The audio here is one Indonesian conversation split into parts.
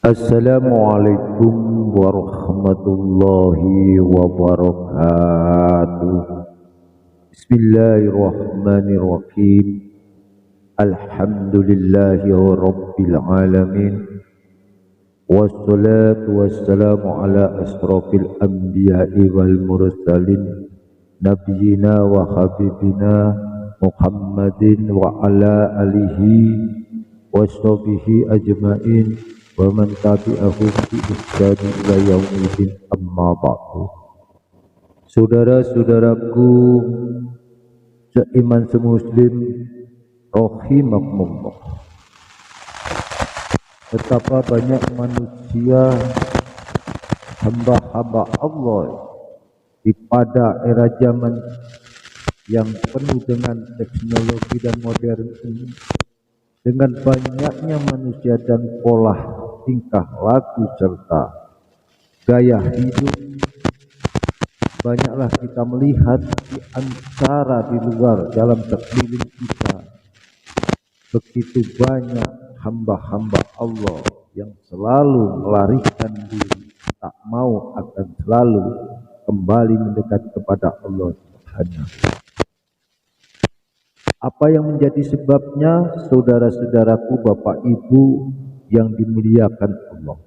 Assalamualaikum warahmatullahi wabarakatuh. Bismillahirrahmanirrahim. Alhamdulillahi rabbil alamin. Wassalatu wassalamu ala asrafil anbiya'i wal mursalin nabiyyina wa habibina Muhammadin wa ala alihi wa sahbihi ajma'in wa man tabi'ahum bi ihsan ila yaumil amma ba'du. Saudara-saudaraku seiman semuslim rahimakumullah, betapa banyak manusia hamba-hamba Allah di pada era zaman yang penuh dengan teknologi dan modern ini, dengan banyaknya manusia dan pola tingkah laku serta gaya hidup, banyaklah kita melihat di antara di luar dalam sekeliling kita begitu banyak hamba-hamba Allah yang selalu melarikan diri, tak mau akan selalu kembali mendekat kepada Allah Subhanahu. Apa yang menjadi sebabnya, saudara-saudaraku, Bapak Ibu yang dimuliakan Allah?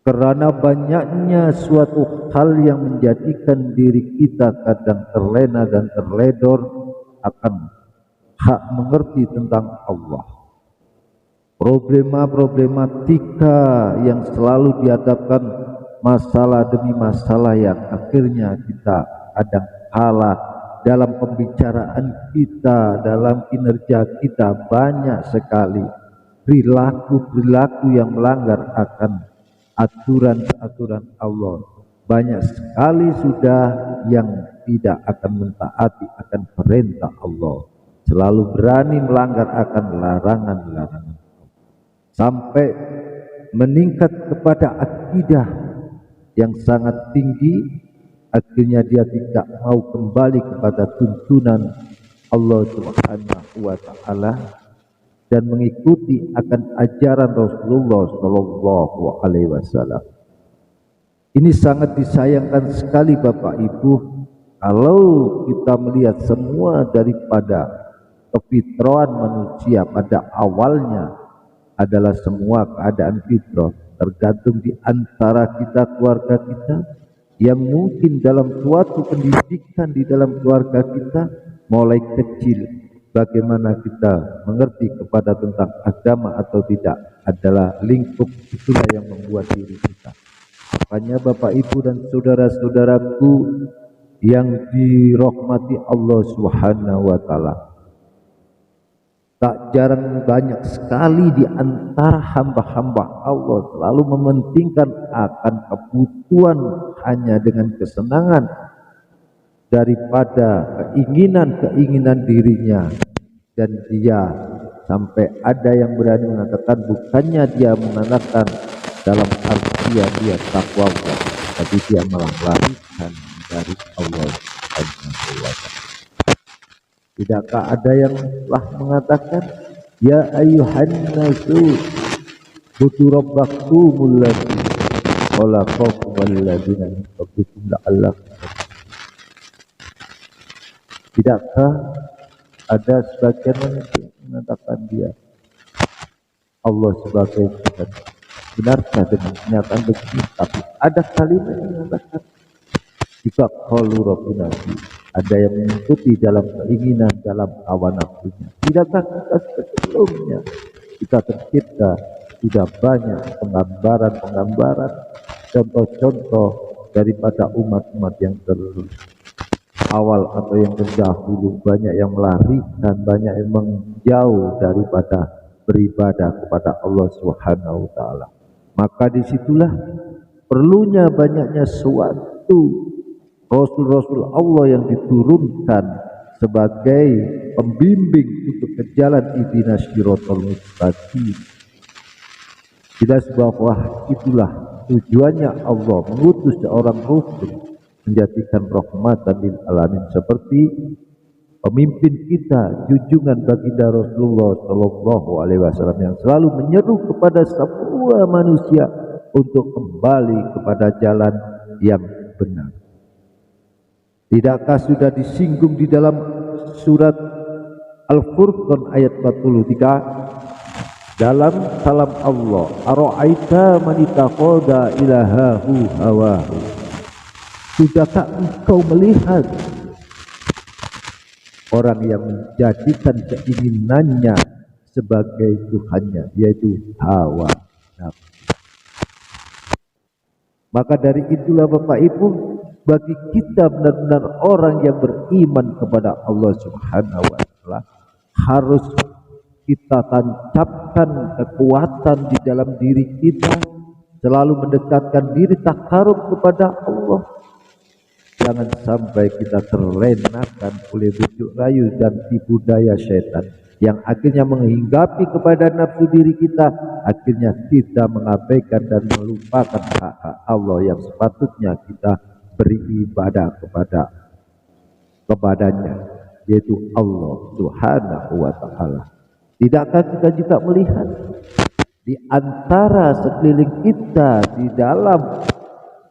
Karena banyaknya suatu hal yang menjadikan diri kita kadang terlena dan terledor akan hak mengerti tentang Allah. Problematika yang selalu dihadapkan masalah demi masalah yang akhirnya kita kadang kalah dalam pembicaraan kita, dalam kinerja kita, banyak sekali perilaku-perilaku yang melanggar akan aturan-aturan Allah. Banyak sekali sudah yang tidak akan mentaati akan perintah Allah, selalu berani melanggar akan larangan-larangan, sampai meningkat kepada akidah yang sangat tinggi. Akhirnya dia tidak mau kembali kepada tuntunan Allah Subhanahu wa ta'ala dan mengikuti akan ajaran Rasulullah Sallallahu Alaihi Wasallam. Ini sangat disayangkan sekali Bapak Ibu, kalau kita melihat semua daripada kefitraan manusia pada awalnya adalah semua keadaan fitrah, tergantung di antara kita, keluarga kita, yang mungkin dalam suatu pendidikan di dalam keluarga kita mulai kecil, bagaimana kita mengerti kepada tentang agama atau tidak adalah lingkup itulah yang membuat diri kita. Makanya Bapak Ibu dan saudara-saudaraku yang dirahmati Allah Subhanahu wa ta'ala, tak jarang banyak sekali di antara hamba-hamba Allah selalu mementingkan akan kebutuhan hanya dengan kesenangan daripada keinginan-keinginan dirinya, dan dia sampai ada yang berani mengatakan bukannya dia mengatakan dalam artian dia takwa, tapi dia malah melarikan dari Allah Subhanahu wa ta'ala. Tidakkah ada yang telah mengatakan, ya ayyuhan nasu butu rabbakumul ladzi khalaqakum wal ladzina min qablikum la'allakum tattaqun. Tidakkah ada sebagian manusia mengatakan dia Allah sebagai Tuhan? Benarkah dengan kenyataan begini? Tapi ada kalimat yang mengatakan jika qalu rabbuna, ada yang mengikuti dalam keinginan, dalam hawa nafsunya. Tidakkah kita sebelumnya kita tercipta sudah banyak penggambaran-penggambaran, contoh-contoh daripada umat-umat yang awal atau yang terdahulu, banyak yang melarikan, banyak yang menjauh daripada beribadah kepada Allah Subhanahu wa ta'ala. Maka disitulah perlunya banyaknya suatu Rasul-Rasul Allah yang diturunkan sebagai pembimbing untuk ke jalan ihdinas siratal mustaqim. Jelas bahwa itulah tujuannya Allah mengutus seorang Rasul, menjadikan rahmatan lil alamin, seperti pemimpin kita, junjungan baginda Rasulullah Shallallahu Alaihi Wasallam yang selalu menyeru kepada semua manusia untuk kembali kepada jalan yang benar. Tidakkah sudah disinggung di dalam surat Al-Furqan ayat 43 dalam salam Allah, ara'aita man ittakhadha ilahahu hawahu. Sudahkah engkau melihat orang yang menjadikan keinginannya sebagai Tuhannya, yaitu hawa nafsu. Maka dari itulah Bapak Ibu, bagi kita benar-benar orang yang beriman kepada Allah Subhanahu wa Ta'ala, harus kita tancapkan kekuatan di dalam diri kita, selalu mendekatkan diri takarub kepada Allah. Jangan sampai kita terlenakan oleh bujuk rayu dan tipu daya syaitan yang akhirnya menghinggapi kepada nafsu diri kita, akhirnya kita mengabaikan dan melupakan hak-hak Allah yang sepatutnya kita beribadah kepadanya, yaitu Allah Subhanahu wa Ta'ala. Tidakkah kita juga melihat di antara sekeliling kita, di dalam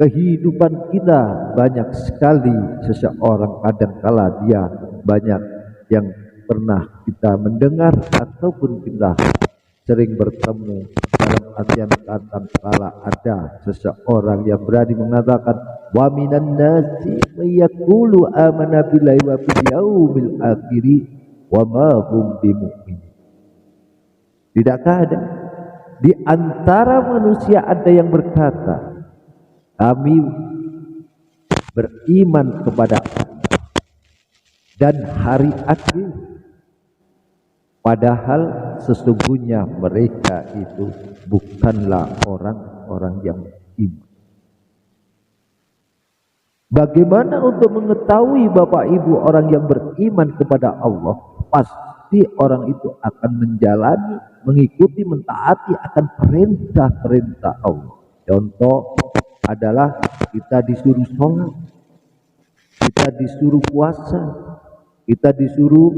kehidupan kita, banyak sekali seseorang kadangkala dia banyak yang pernah kita mendengar ataupun kita sering bertemu dalam artian kata kala ada seseorang yang berani mengatakan wa minan nasi yaqulu amanna billahi wa bil yaumil akhir wa ma hum bimumin. Tidakkah ada di antara manusia ada yang berkata, kami beriman kepada Allah dan hari akhir, padahal sesungguhnya mereka itu bukanlah orang-orang yang beriman. Bagaimana untuk mengetahui Bapak Ibu orang yang beriman kepada Allah? Pasti orang itu akan menjalani, mengikuti, mentaati akan perintah-perintah Allah. Contoh adalah kita disuruh sholat, kita disuruh puasa, kita disuruh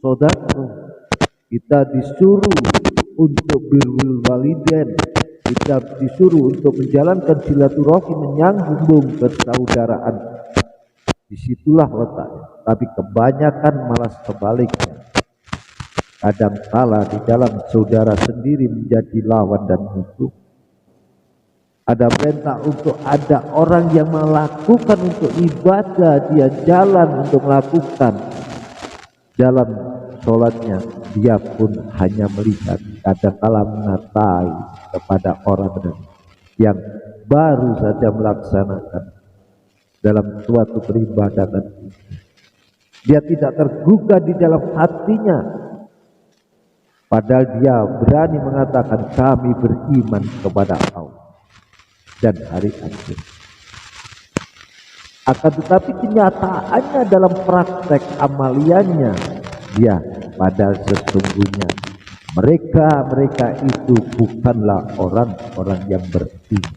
sedekah, kita disuruh untuk birrul walidain, kita disuruh untuk menjalankan silaturahmi, menyambung persaudaraan. Disitulah letaknya. Tapi kebanyakan malah sebaliknya. Kadangkala di dalam saudara sendiri menjadi lawan dan musuh. Ada perintah untuk ada orang yang melakukan untuk ibadah, dia jalan untuk melakukan dalam sholatnya, dia pun hanya melihat, kadangkala mengatai kepada orang yang baru saja melaksanakan dalam suatu peribadatan. Dia tidak tergugah di dalam hatinya, padahal dia berani mengatakan kami beriman kepada Allah dan hari akhir. Akan tetapi kenyataannya dalam praktek amaliannya, dia padahal sesungguhnya mereka itu bukanlah orang-orang yang beriman.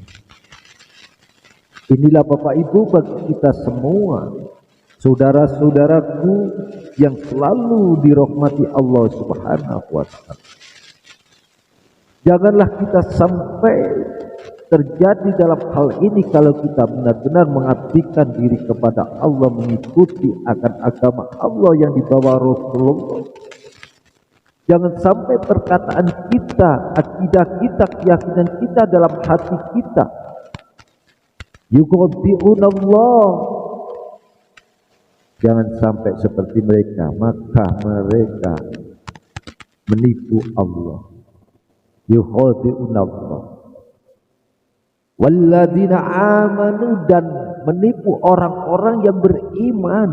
Inilah Bapak Ibu bagi kita semua, saudara-saudaraku yang selalu dirahmati Allah Subhanahu wa Ta'ala. Janganlah kita sampai terjadi dalam hal ini kalau kita benar-benar mengabdikan diri kepada Allah, mengikuti akan agama Allah yang dibawa Rasulullah. Jangan sampai perkataan kita, akidah kita, keyakinan kita dalam hati kita yuqaddi'unallah, jangan sampai seperti mereka, maka mereka menipu Allah. Yuqaddi'unallah walladzina amanu, dan menipu orang-orang yang beriman.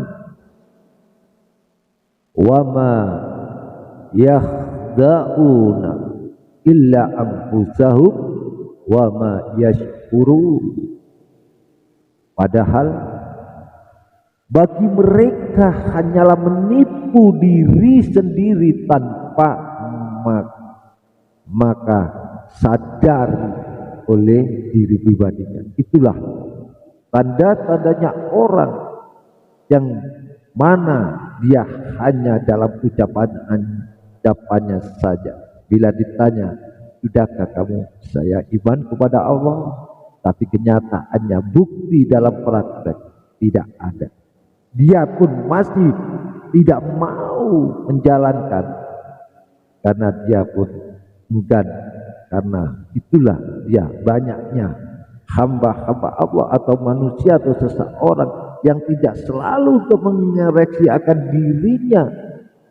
Wama yakhda'una illa anfusahum wama yashkurun. Padahal bagi mereka hanyalah menipu diri sendiri tanpa maka sadari oleh diri pribadinya. Itulah tanda-tandanya orang yang mana dia hanya dalam ucapannya saja. Bila ditanya, sudahkah kamu saya iman kepada Allah? Tapi kenyataannya bukti dalam praktek tidak ada. Dia pun masih tidak mau menjalankan karena dia pun enggan, karena itulah dia banyaknya hamba-hamba Allah atau manusia atau seseorang yang tidak selalu mengoreksi akan dirinya,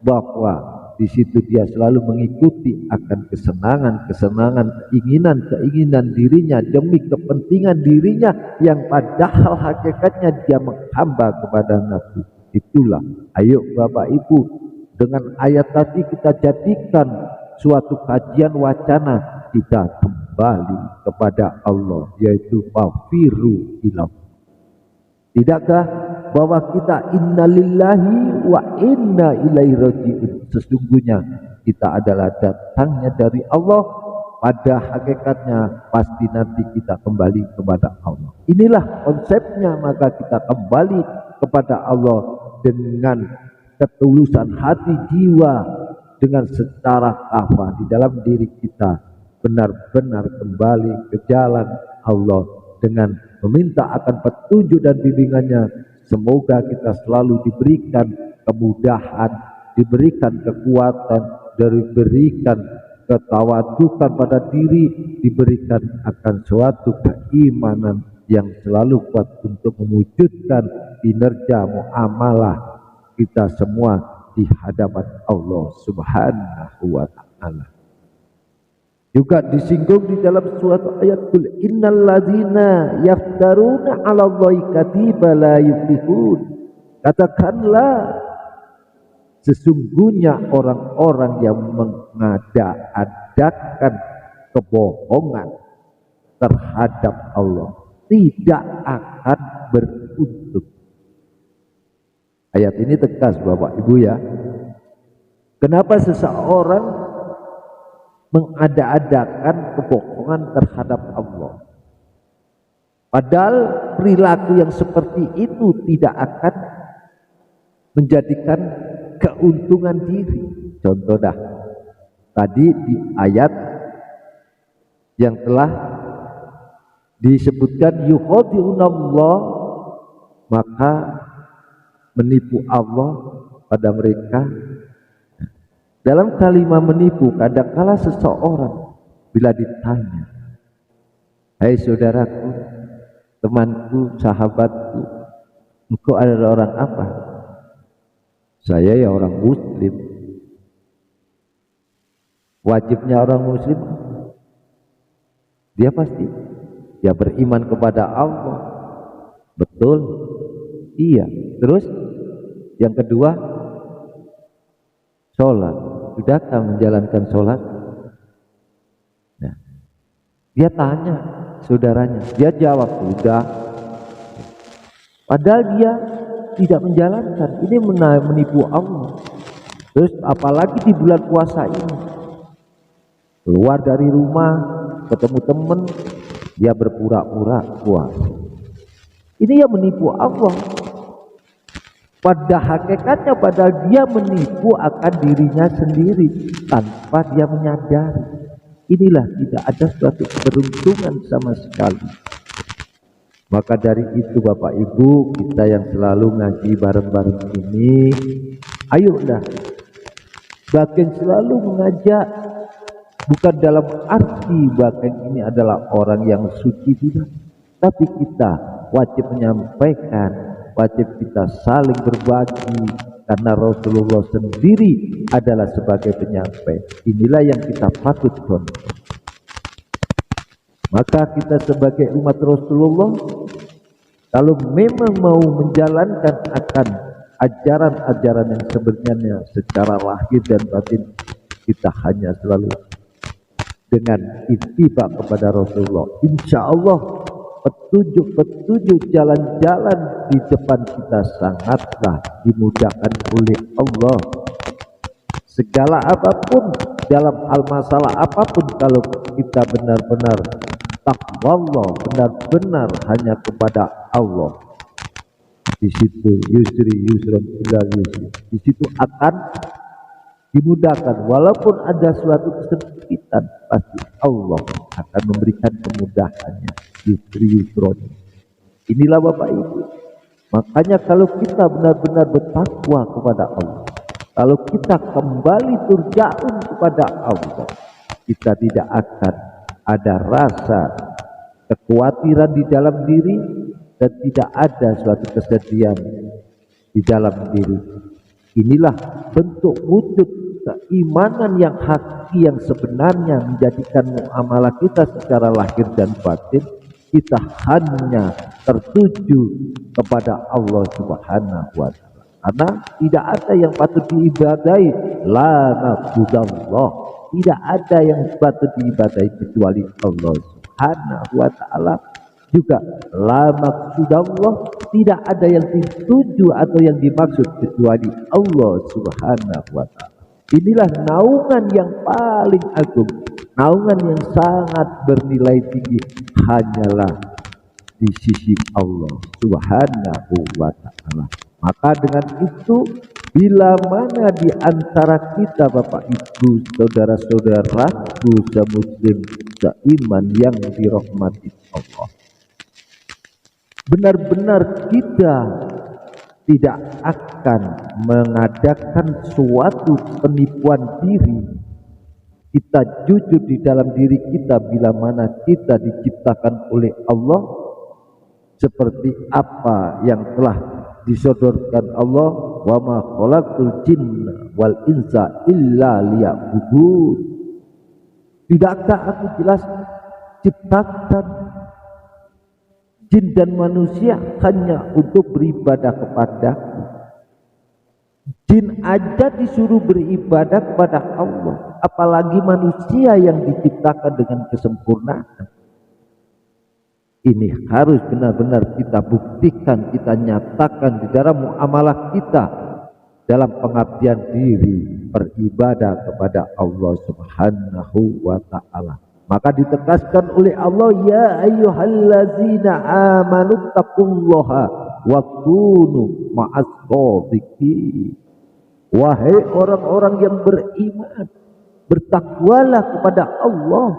bahwa di situ dia selalu mengikuti akan kesenangan, keinginan dirinya demi kepentingan dirinya, yang padahal hakikatnya dia menghamba kepada nafsu. Itulah, ayo Bapak Ibu, dengan ayat tadi kita jadikan suatu kajian wacana, kita kembali kepada Allah, yaitu fafiru ilallah. Tidakkah bahwa kita innalillahi wa inna ilaihi raji'un, sesungguhnya kita adalah datangnya dari Allah, pada hakikatnya pasti nanti kita kembali kepada Allah. Inilah konsepnya, maka kita kembali kepada Allah dengan ketulusan hati jiwa, dengan secara kafah di dalam diri kita benar-benar kembali ke jalan Allah dengan meminta akan petunjuk dan bimbingannya. Semoga kita selalu diberikan kemudahan, diberikan kekuatan, diberikan ketawadukan pada diri, diberikan akan suatu keimanan yang selalu kuat untuk mewujudkan kinerja muamalah kita semua di hadapan Allah Subhanahu wa ta'ala. Juga disinggung di dalam suatu ayat, qul innal ladzina yaftaruna 'ala Allahi kadiba la yuflihun. Katakanlah, sesungguhnya orang-orang yang mengada-adakan kebohongan terhadap Allah tidak akan beruntung. Ayat ini tegas Bapak Ibu ya. Kenapa seseorang mengada-adakan kebohongan terhadap Allah? Padahal perilaku yang seperti itu tidak akan menjadikan keuntungan diri. Contoh dah, tadi di ayat yang telah disebutkan yukhadi'unallah, maka menipu Allah pada mereka. Dalam kalimat menipu, kadangkala seseorang bila ditanya, hai saudaraku, temanku, sahabatku, engkau adalah orang apa? Saya ya orang muslim. Wajibnya orang muslim, dia pasti dia beriman kepada Allah. Betul? Iya. Terus yang kedua, sholat. Sudahkah menjalankan sholat? Nah, dia tanya saudaranya, dia jawab sudah. Padahal dia tidak menjalankan. Ini menipu Allah. Terus apalagi di bulan puasa ini, keluar dari rumah, ketemu teman, dia berpura-pura puasa. Ini yang menipu Allah. Pada hakikatnya padahal dia menipu akan dirinya sendiri tanpa dia menyadari. Inilah tidak ada suatu keberuntungan sama sekali. Maka dari itu Bapak Ibu, kita yang selalu ngaji bareng-bareng ini, ayolah bahkan selalu mengajak, bukan dalam arti bahkan ini adalah orang yang suci, tidak, tapi kita wajib menyampaikan, wajib kita saling berbagi, karena Rasulullah sendiri adalah sebagai penyampai. Inilah yang kita patut contoh. Maka kita sebagai umat Rasulullah, kalau memang mau menjalankan akan ajaran-ajaran yang sebenarnya secara lahir dan batin, kita hanya selalu dengan ittiba kepada Rasulullah. Insya Allah petunjuk-petunjuk jalan-jalan di depan kita sangatlah dimudahkan oleh Allah. Segala apapun, dalam hal masalah apapun, kalau kita benar-benar taqwallah, benar-benar hanya kepada Allah, Di situ yusri yusran ila yusri, di situ akan dimudahkan. Walaupun ada suatu kesempitan, pasti Allah akan memberikan kemudahannya. Yusri yusron. Inilah Bapak Ibu. Makanya kalau kita benar-benar bertakwa kepada Allah, kalau kita kembali turja'un kepada Allah, kita tidak akan ada rasa kekhawatiran di dalam diri dan tidak ada suatu kesedihan di dalam diri. Inilah bentuk wujud keimanan yang hakiki, yang sebenarnya menjadikan muamalah kita secara lahir dan batin kita hanya tertuju kepada Allah Subhanahu wa Ta'ala. Karena tidak ada yang patut diibadahi la na'budallah, tidak ada yang patut diibadahi kecuali Allah Subhanahu wa Ta'ala. Juga la maqsudallah, tidak ada yang dituju atau yang dimaksud kecuali Allah Subhanahu wa Ta'ala. Inilah naungan yang paling agung, naungan yang sangat bernilai tinggi, hanyalah di sisi Allah Subhanahu wa Ta'ala. Maka dengan itu, bila mana di antara kita Bapak Ibu saudara-saudaraku semuslim seiman yang dirahmati Allah, benar-benar kita tidak akan mengadakan suatu penipuan diri, kita jujur di dalam diri kita bila mana kita diciptakan oleh Allah seperti apa yang telah disodorkan Allah, wa ma khalaqtul jinna wal insa illa liya'budun. Tidakkah aku jelas ciptakan jin dan manusia hanya untuk beribadah kepadaku? Jin aja disuruh beribadah kepada Allah, apalagi manusia yang diciptakan dengan kesempurnaan. Ini harus benar-benar kita buktikan, kita nyatakan di dalam muamalah kita, dalam pengabdian diri beribadah kepada Allah Subhanahu wa Ta'ala. Maka ditegaskan oleh Allah, ya ayyuhallazina amanu taqullaha wa kunu ma'as shadiqin. Wahai orang-orang yang beriman, bertakwalah kepada Allah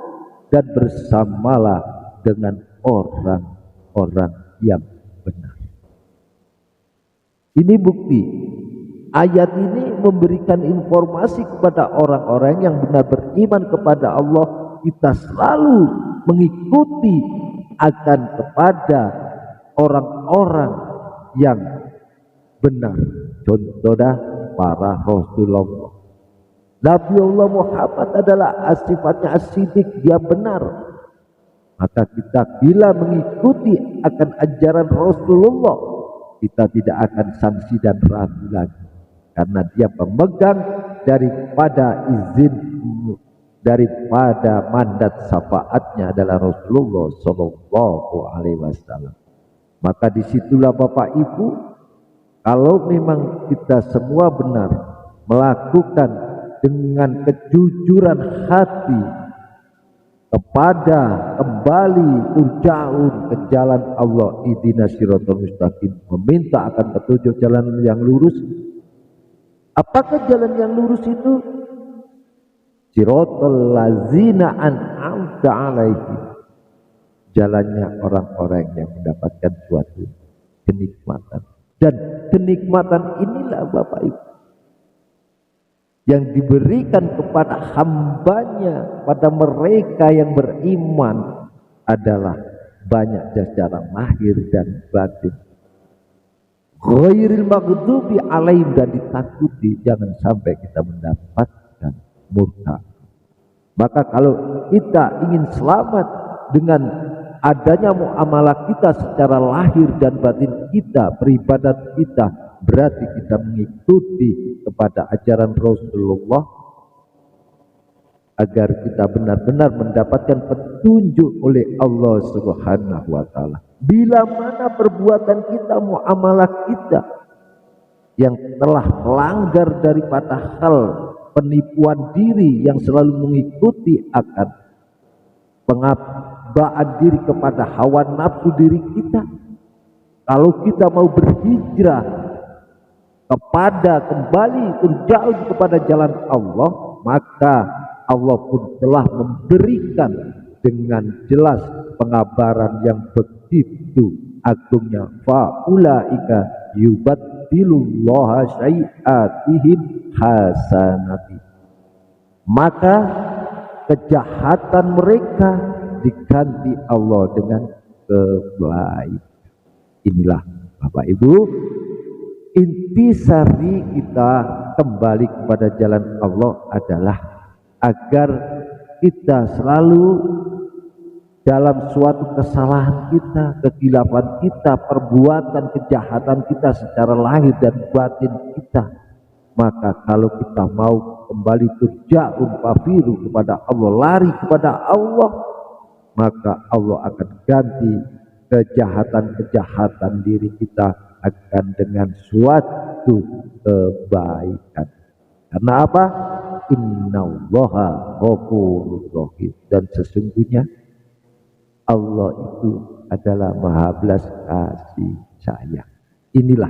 dan bersamalah dengan orang-orang yang benar. Ini bukti. Ayat ini memberikan informasi kepada orang-orang yang benar beriman kepada Allah, kita selalu mengikuti akan kepada orang-orang yang benar. Contohnya para Rasulullah. Nabi Allah Muhammad adalah sifatnya as-siddiq, dia benar. Maka kita bila mengikuti akan ajaran Rasulullah, kita tidak akan sanksi dan ragu lagi, karena dia pemegang daripada izin, daripada mandat syafaatnya adalah Rasulullah Shallallahu Alaihi Wasallam. Maka disitulah Bapak Ibu, kalau memang kita semua benar melakukan dengan kejujuran hati kepada kembali turja'un ke jalan Allah, ihdinas siratal mustaqim, meminta akan petunjuk jalan yang lurus. Apakah jalan yang lurus itu? Siratal ladzina an'amta alaihim, jalannya orang-orang yang mendapatkan suatu kenikmatan. Dan kenikmatan inilah Bapak Ibu yang diberikan kepada hambanya, pada mereka yang beriman, adalah banyak secara lahir dan batin. Ghairil maghdubi alaihim, dan ditakuti jangan sampai kita mendapatkan murka. Maka kalau kita ingin selamat dengan adanya muamalah kita secara lahir dan batin kita, beribadat kita, berarti kita mengikuti kepada ajaran Rasulullah agar kita benar-benar mendapatkan petunjuk oleh Allah Subhanahu wa Ta'ala. Bila mana perbuatan kita, muamalah kita yang telah melanggar daripada hal penipuan diri, yang selalu mengikuti akan pengabaan diri kepada hawa nafsu diri kita, Kalau kita mau berhijrah kembali terjauh kepada jalan Allah, maka Allah pun telah memberikan dengan jelas pengabaran yang begitu agungnya. Faulaika yubaddilullah syai'atihim hasanati. Maka kejahatan mereka diganti Allah dengan kebaikan. Inilah Bapak Ibu, intisari kita kembali kepada jalan Allah adalah agar kita selalu dalam suatu kesalahan kita, kekhilafan kita, perbuatan kejahatan kita secara lahir dan batin kita, maka kalau kita mau kembali turja'un fafiru kepada Allah, lari kepada Allah, maka Allah akan ganti kejahatan-kejahatan diri kita akan dengan suatu kebaikan. Karena apa? Innallaha ghafurur rahim. Dan sesungguhnya Allah itu adalah maha belas kasih sayang. Inilah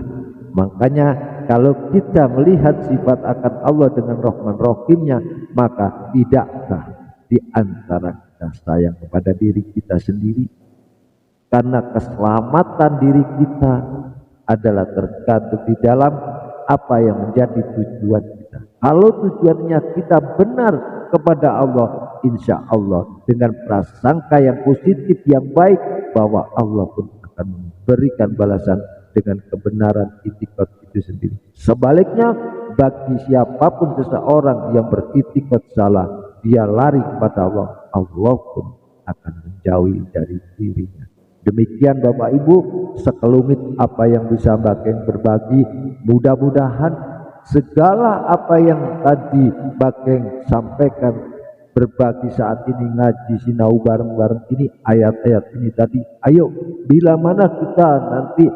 makanya kalau kita melihat sifat akan Allah dengan Rahman Rahimnya, maka tidakkah di antara kita sayang kepada diri kita sendiri? Karena keselamatan diri kita adalah tergantung di dalam apa yang menjadi tujuan kita. Kalau tujuannya kita benar kepada Allah, insya Allah dengan prasangka yang positif, yang baik, bahwa Allah pun akan memberikan balasan dengan kebenaran itikad itu sendiri. Sebaliknya, bagi siapapun seseorang yang beritikad salah, dia lari kepada Allah, Allah pun akan menjauhi dari dirinya. Demikian Bapak Ibu, sekelumit apa yang bisa Mbak Keng berbagi. Mudah-mudahan segala apa yang tadi Mbak Keng sampaikan, berbagi saat ini, ngaji sinau bareng-bareng ini, ayat-ayat ini tadi, ayo bila mana kita nanti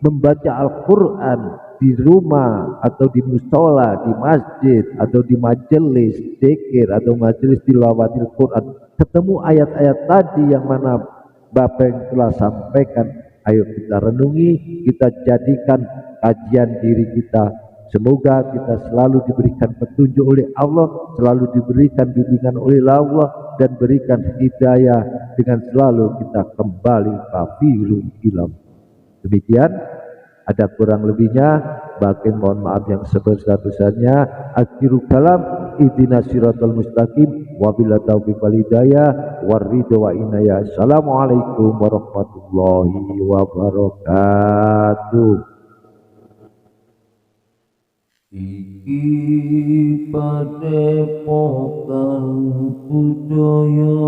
membaca Al-Quran di rumah atau di musola, di masjid atau di majelis zikir atau majelis tilawatil Quran, ketemu ayat-ayat tadi yang mana Bapak yang telah sampaikan, ayo kita renungi, kita jadikan kajian diri kita. Semoga kita selalu diberikan petunjuk oleh Allah, selalu diberikan bimbingan oleh Allah, dan berikan hidayah dengan selalu kita kembali kafiru ilam. Demikian, ada kurang lebihnya, bahkan mohon maaf yang sebesar-besarnya. Akhiru kalam, ihdinas siratal mustaqim, wabillahi taufiq wal hidayah, waridho wa inayah. Assalamualaikum warahmatullahi wabarakatuh. Iki padepokan budaya